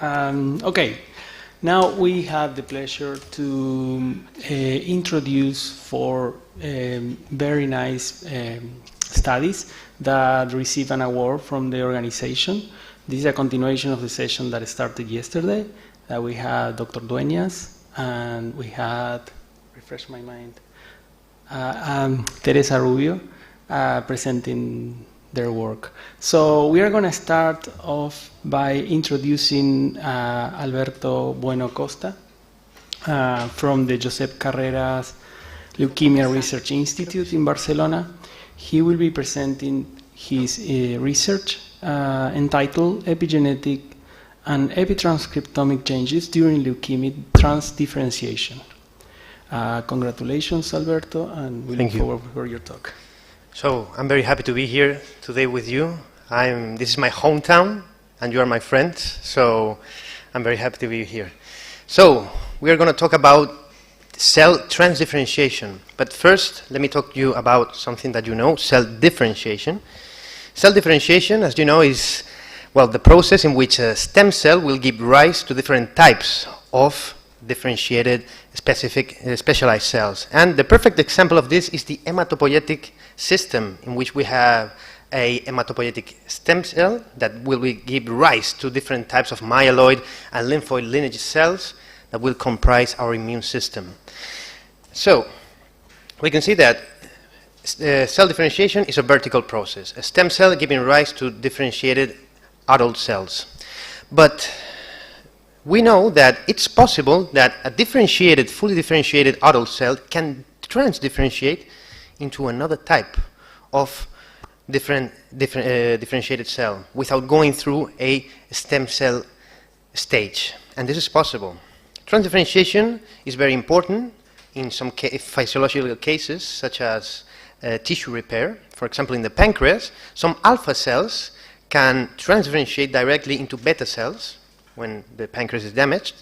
Okay, now we have the pleasure to introduce four very nice studies that receive an award from the organization. This is a continuation of the session that started yesterday. We had Dr. Dueñas and we had, refresh my mind, Teresa Rubio presenting their work. So we are going to start off by introducing Alberto Bueno Costa from the Josep Carreras Leukemia Research Institute in Barcelona. He will be presenting his research entitled Epigenetic and Epitranscriptomic Changes During Leukemic Transdifferentiation. Congratulations, Alberto, and we look forward for your talk. So I'm very happy to be here today with you. This is my hometown, and you are my friends, so I'm very happy to be here. So we are going to talk about cell transdifferentiation. But first, let me talk to you about something that you know, cell differentiation. Cell differentiation, as you know, is, well, the process in which a stem cell will give rise to different types of differentiated specialized cells. And the perfect example of this is the hematopoietic system, in which we have a hematopoietic stem cell that will give rise to different types of myeloid and lymphoid lineage cells that will comprise our immune system. So we can see that cell differentiation is a vertical process, a stem cell giving rise to differentiated adult cells. But we know that it's possible that a fully differentiated adult cell can transdifferentiate into another type of differentiated cell without going through a stem cell stage. And this is possible. Transdifferentiation is very important in some physiological cases, such as tissue repair. For example, in the pancreas, some alpha cells can transdifferentiate directly into beta cells when the pancreas is damaged.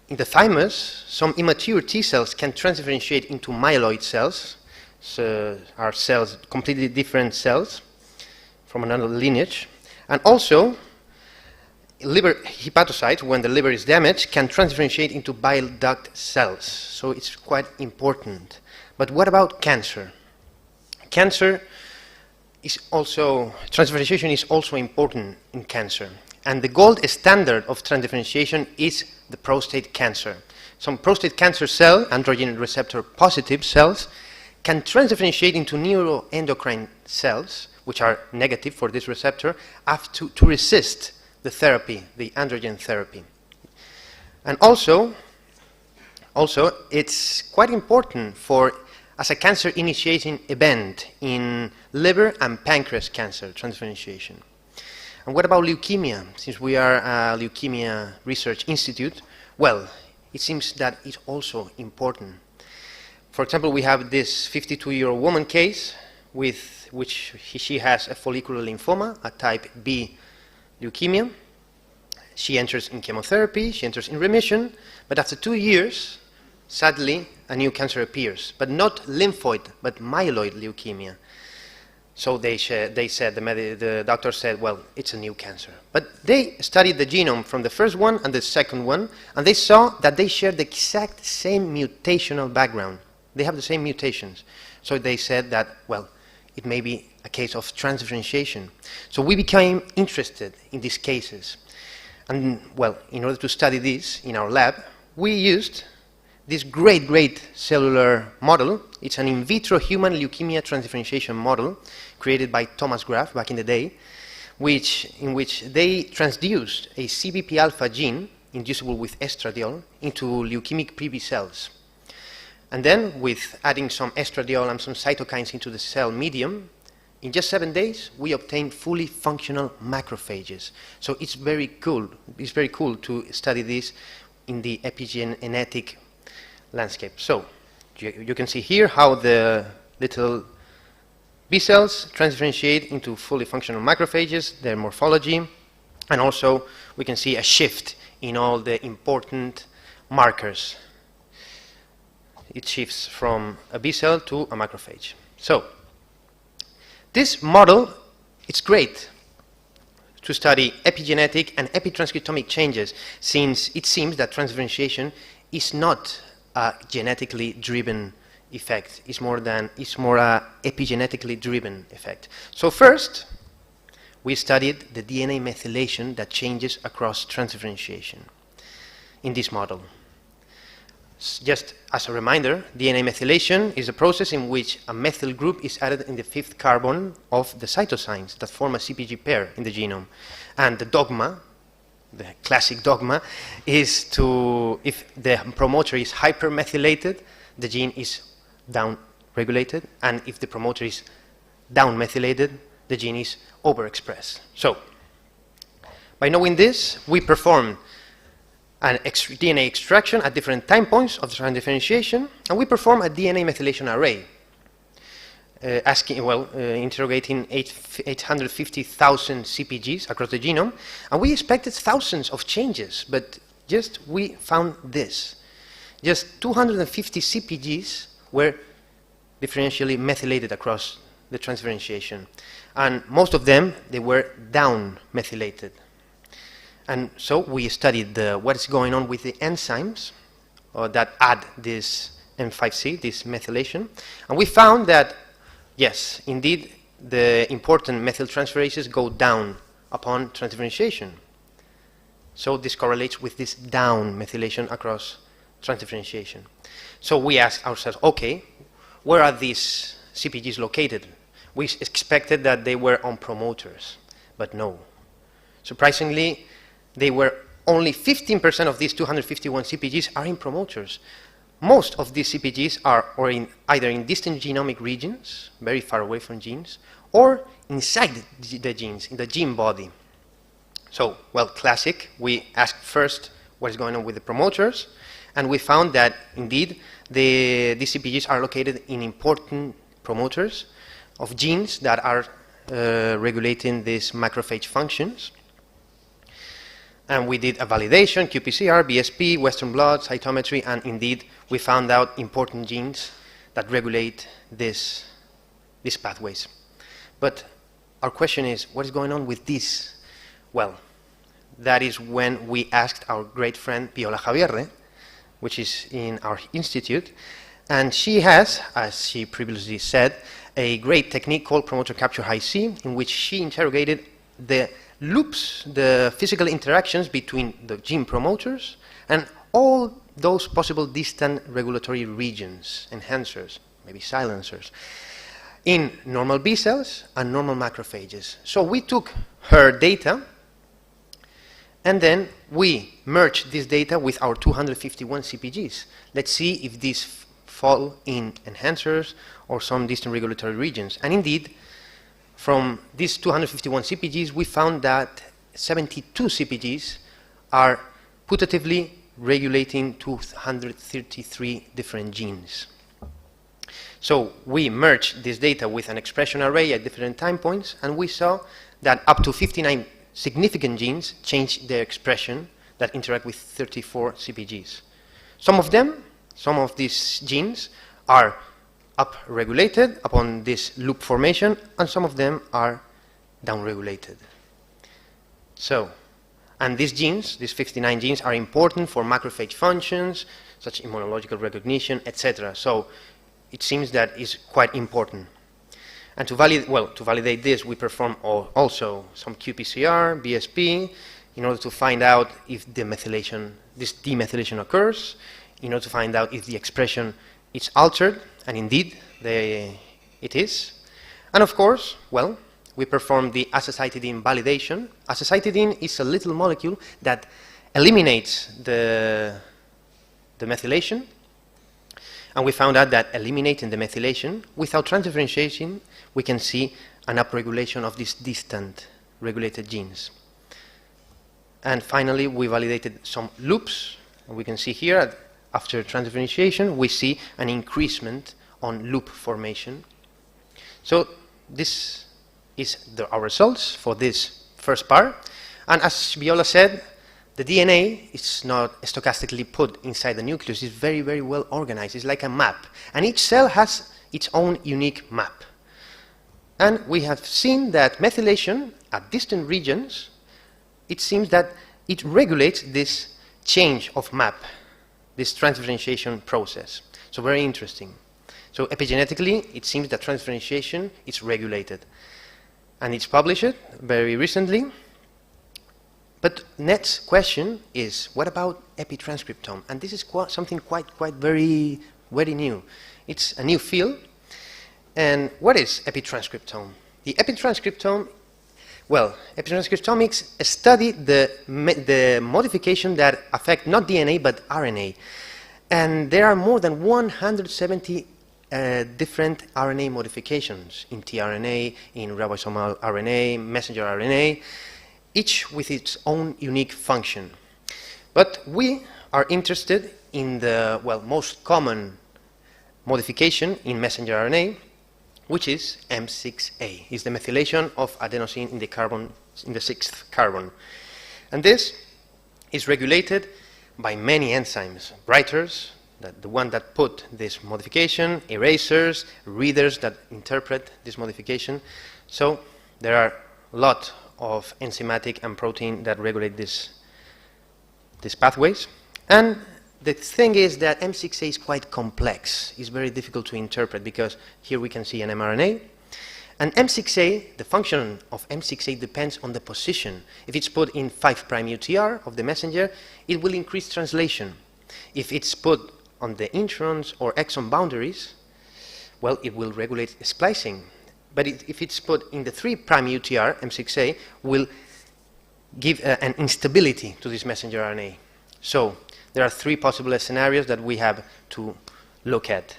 In the thymus, some immature T cells can transdifferentiate into myeloid cells, so are cells, completely different cells from another lineage. And also, liver hepatocytes, when the liver is damaged, can transdifferentiate into bile duct cells. So it's quite important. But what about cancer? Cancer is also, transdifferentiation is also important in cancer. And the gold standard of transdifferentiation is the prostate cancer. Some prostate cancer cell, androgen receptor positive cells, can transdifferentiate into neuroendocrine cells, which are negative for this receptor, to resist the therapy, the androgen therapy. And also it's quite important as a cancer initiating event in liver and pancreas cancer transdifferentiation. And what about leukemia? Since we are a leukemia research institute, well, it seems that it's also important. For example, we have this 52-year-old woman case with which she has a follicular lymphoma, a type B leukemia. She enters in chemotherapy, she enters in remission, but after 2 years, sadly, a new cancer appears, but not lymphoid, but myeloid leukemia. So the doctor said, well, it's a new cancer. But they studied the genome from the first one and the second one, and they saw that they share the exact same mutational background. They have the same mutations. So they said that, well, it may be a case of transdifferentiation. So we became interested in these cases. And, well, in order to study this in our lab, we used this great cellular model. It's an in vitro human leukemia transdifferentiation model created by Thomas Graf back in the day, in which they transduced a CBP alpha gene inducible with estradiol into leukemic pre-B cells. And then, with adding some estradiol and some cytokines into the cell medium, in just 7 days, we obtained fully functional macrophages. So it's very cool. It's very cool to study this in the epigenetic landscape. So you can see here how the little B cells transdifferentiate into fully functional macrophages, their morphology, and also we can see a shift in all the important markers. It shifts from a B cell to a macrophage. So this model, it's great to study epigenetic and epitranscriptomic changes, since it seems that transdifferentiation is not a genetically driven effect. It's more a epigenetically driven effect. So first, we studied the DNA methylation that changes across transdifferentiation in this model. Just as a reminder, DNA methylation is a process in which a methyl group is added in the 5th carbon of the cytosines that form a CpG pair in the genome. And the dogma, the classic dogma, is if the promoter is hypermethylated, the gene is down-regulated, and if the promoter is down-methylated, the gene is overexpressed. So, by knowing this, we perform an DNA extraction at different time points of the transdifferentiation, and we perform a DNA methylation array, interrogating 850,000 CpGs across the genome, and we expected thousands of changes, but we found this. Just 250 CpGs were differentially methylated across the transdifferentiation, and most of them, they were down-methylated. And so we studied what is going on with the enzymes that add this M5C, this methylation. And we found that, yes, indeed, the important methyltransferases go down upon transdifferentiation. So this correlates with this down methylation across transdifferentiation. So we asked ourselves, okay, where are these CpGs located? We expected that they were on promoters, but no. Surprisingly, they were only 15% of these 251 CpGs are in promoters. Most of these CpGs are either in distant genomic regions, very far away from genes, or inside the genes, in the gene body. So, well, classic. We asked first what is going on with the promoters, and we found that, indeed, these CpGs are located in important promoters of genes that are regulating these macrophage functions. And we did a validation, qPCR, BSP, Western blot, cytometry, and indeed we found out important genes that regulate these pathways. But our question is, what is going on with this? Well, that is when we asked our great friend Piola Javierre, which is in our institute, and she has, as she previously said, a great technique called promoter capture high-C, in which she interrogated the loops, the physical interactions between the gene promoters and all those possible distant regulatory regions, enhancers, maybe silencers, in normal B cells and normal macrophages. So we took her data, and then we merged this data with our 251 CpGs. Let's see if these fall in enhancers or some distant regulatory regions. And indeed, from these 251 CpGs, we found that 72 CpGs are putatively regulating 233 different genes. So we merged this data with an expression array at different time points, and we saw that up to 59 significant genes change their expression that interact with 34 CpGs. Some of these genes are upregulated upon this loop formation, and some of them are downregulated. So, and these genes, these 59 genes, are important for macrophage functions, such immunological recognition, etc. So, it seems that it's quite important. And to validate this, we perform also some qPCR, BSP, in order to find out if the methylation, this demethylation occurs, in order to find out if the expression is altered, and indeed, it is. And of course, well, we perform the azacitidine validation. Azacitidine is a little molecule that eliminates the methylation, and we found out that eliminating the methylation, without transdifferentiation, we can see an upregulation of these distant regulated genes. And finally, we validated some loops, and we can see here, after transdifferentiation, we see an increasement on loop formation. So this is our results for this first part. And as Viola said, the DNA is not stochastically put inside the nucleus. It's very, very well organized. It's like a map. And each cell has its own unique map. And we have seen that methylation at distant regions it seems that it regulates this change of map, this transdifferentiation process. So very interesting. So epigenetically, it seems that transdifferentiation is regulated. And it's published very recently. But next question is, what about epitranscriptome? And this is something quite very new. It's a new field. And what is epitranscriptome? The epitranscriptome, well, epitranscriptomics study the modification that affect not DNA but RNA. And there are more than 170 different RNA modifications in tRNA, in ribosomal RNA, messenger RNA, each with its own unique function. But we are interested in the, well, most common modification in messenger RNA, which is M6A. It's the methylation of adenosine in the carbon, in the 6th carbon. And this is regulated by many enzymes, writers, the one that put this modification, erasers, readers that interpret this modification. So there are a lot of enzymatic and protein that regulate these pathways. And the thing is that M6A is quite complex. It's very difficult to interpret because here we can see an mRNA. And M6A, the function of M6A depends on the position. If it's put in 5' UTR of the messenger, it will increase translation. If it's put on the introns or exon boundaries, well, it will regulate splicing. But if it's put in the 3' UTR, M6A will give an instability to this messenger RNA. So there are 3 possible scenarios that we have to look at.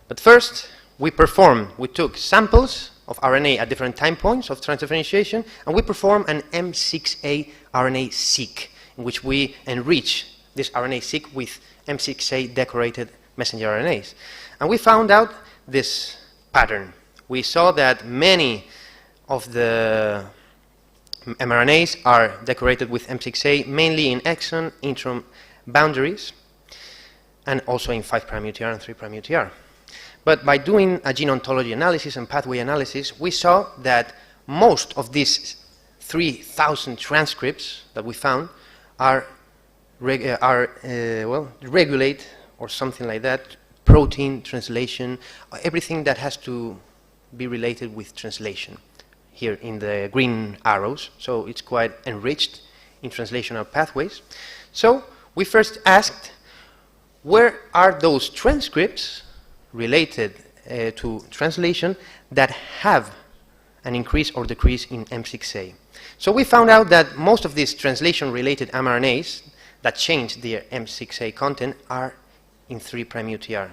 But first, we took samples of RNA at different time points of transdifferentiation, and we perform an M6A RNA-seq, in which we enrich this RNA-seq with M6A decorated messenger RNAs. And we found out this pattern. We saw that many of the mRNAs are decorated with M6A, mainly in exon, intron boundaries, and also in 5' UTR and 3' UTR. But by doing a gene ontology analysis and pathway analysis, we saw that most of these 3,000 transcripts that we found regulate, or something like that, protein, translation, everything that has to be related with translation, here in the green arrows. So it's quite enriched in translational pathways. So we first asked, where are those transcripts related to translation that have an increase or decrease in M6A? So we found out that most of these translation-related mRNAs that change their M6A content are in 3' UTR.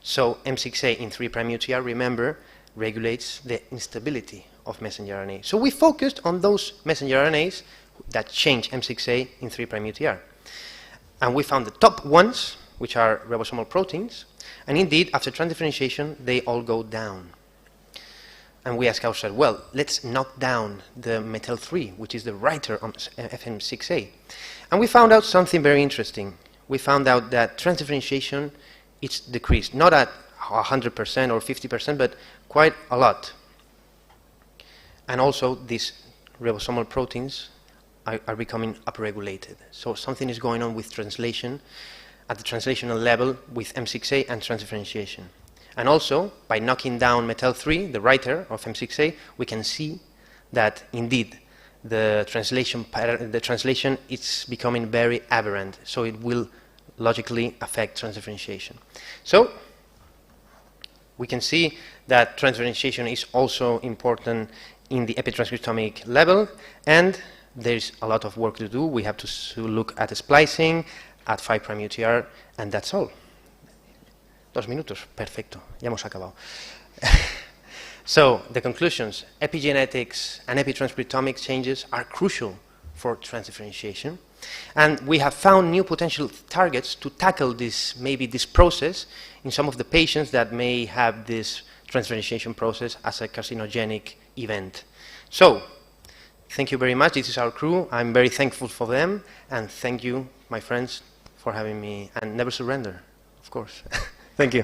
So M6A in 3' UTR, remember, regulates the instability of messenger RNA. So we focused on those messenger RNAs that change M6A in 3' UTR. And we found the top ones, which are ribosomal proteins, and indeed, after transdifferentiation, they all go down. And we asked ourselves, well, let's knock down the metal-3, which is the writer on FM6A. And we found out something very interesting. We found out that transdifferentiation is decreased, not at 100% or 50%, but quite a lot. And also, these ribosomal proteins are becoming upregulated. So something is going on with translation at the translational level with M6A and transdifferentiation. And also, by knocking down metal-3, the writer of M6A, we can see that indeed the translation is becoming very aberrant. So it will logically affect transdifferentiation. So we can see that transdifferentiation is also important in the epitranscriptomic level, and there's a lot of work to do. We have to look at splicing, at 5' UTR, and that's all. 2 minutos, perfecto, ya hemos acabado. So, the conclusions: epigenetics and epitranscriptomic changes are crucial for transdifferentiation, and we have found new potential targets to tackle this process in some of the patients that may have this transdifferentiation process as a carcinogenic event. So, thank you very much. This is our crew. I'm very thankful for them, and thank you, my friends, for having me, and never surrender, of course. Thank you.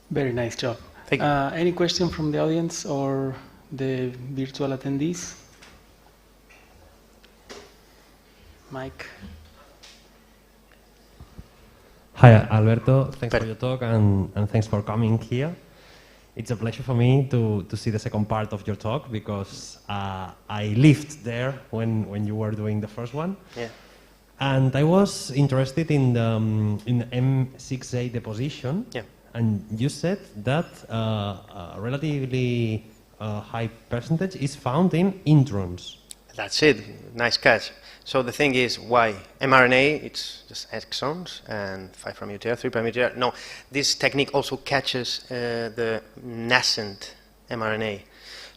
Very nice job. Thank you. Any question from the audience or the virtual attendees? Mike? Hi, Alberto. Thanks for your talk and thanks for coming here. It's a pleasure for me to see the second part of your talk because I lived there when you were doing the first one. Yeah. And I was interested in the M6A deposition. Yeah. And you said that a relatively high percentage is found in introns. That's it. Nice catch. So the thing is, why? mRNA, it's just exons and 5' UTR, 3' UTR. No, this technique also catches the nascent mRNA.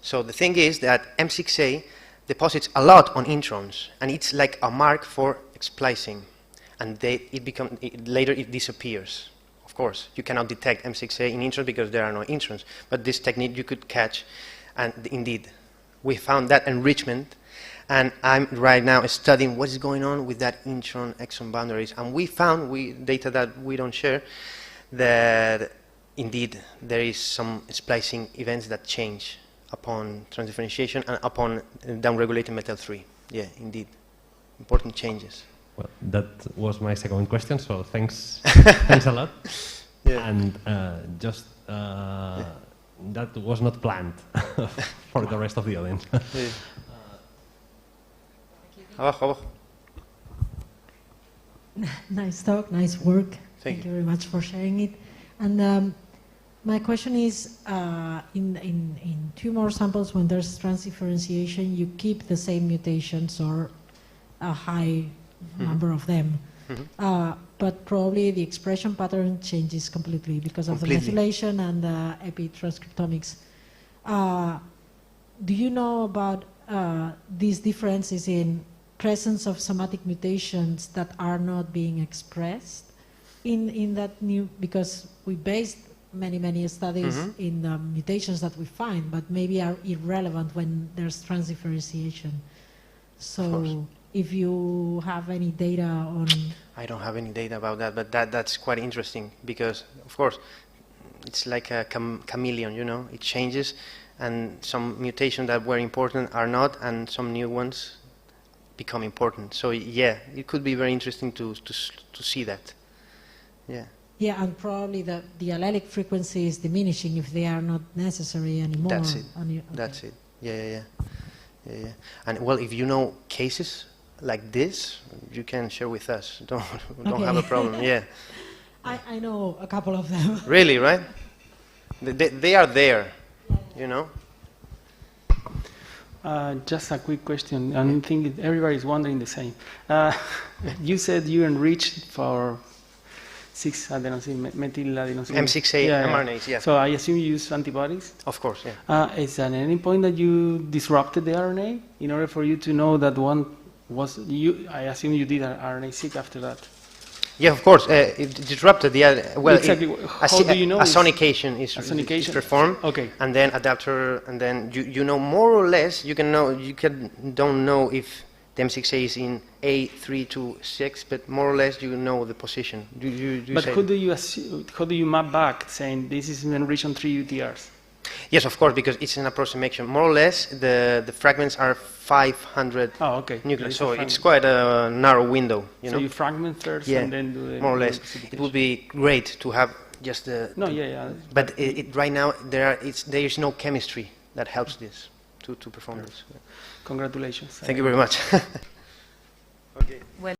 So the thing is that M6A deposits a lot on introns, and it's like a mark for splicing. And later it disappears. Of course, you cannot detect M6A in introns because there are no introns. But this technique you could catch, and indeed, we found that enrichment. And I'm right now studying what is going on with that intron-exon boundaries. And we found, data that we don't share, that indeed there is some splicing events that change upon transdifferentiation and upon downregulating metal 3. Yeah, indeed. Important changes. Well, that was my second question, so thanks, thanks a lot. Yeah. And that was not planned for the rest of the audience. Yeah. Abajo, abajo. Nice talk, nice work. Thank you very much for sharing it. And my question is, in tumor samples, when there's transdifferentiation, you keep the same mutations or a high number of them. But probably the expression pattern changes completely because of the methylation and the epitranscriptomics. Do you know about these differences in presence of somatic mutations that are not being expressed in that new, because we based many studies in the mutations that we find, but maybe are irrelevant when there's transdifferentiation. So if you have any data on... I don't have any data about that, but that's quite interesting because, of course, it's like a chameleon, you know, it changes, and some mutations that were important are not, and some new ones become important. So yeah, it could be very interesting to see that. Yeah. Yeah, and probably the allelic frequency is diminishing if they are not necessary anymore. That's it. That's it. Yeah. And well, if you know cases like this, you can share with us. Don't have a problem. Yeah. I know a couple of them. Really, right? They are there, you know. Just a quick question. I think everybody's wondering the same. You said you enriched for 6-adenosine methyladenosine. M6A mRNAs, yeah. So I assume you use antibodies? Of course, yeah. Is there any point that you disrupted the RNA in order for you to know that one was you? I assume you did an RNA-seq after that. Yeah, of course. It disrupted the well. Exactly. How do you know? A sonication is performed. Okay. And then adapter, and then you know more or less. You can know. Don't know if the M6A is in A3 to 6, but more or less you know the position. But how do you map back saying this is enriched on 3 UTRs? Yes, of course, because it's an approximation. More or less, the fragments are 500 nucleons, so it's quite a narrow window. You know? You fragment first and then do the... More or less. It would be great to have just the... No, yeah. But right now, there is no chemistry that helps this, to perform this. Congratulations. Thank you very much.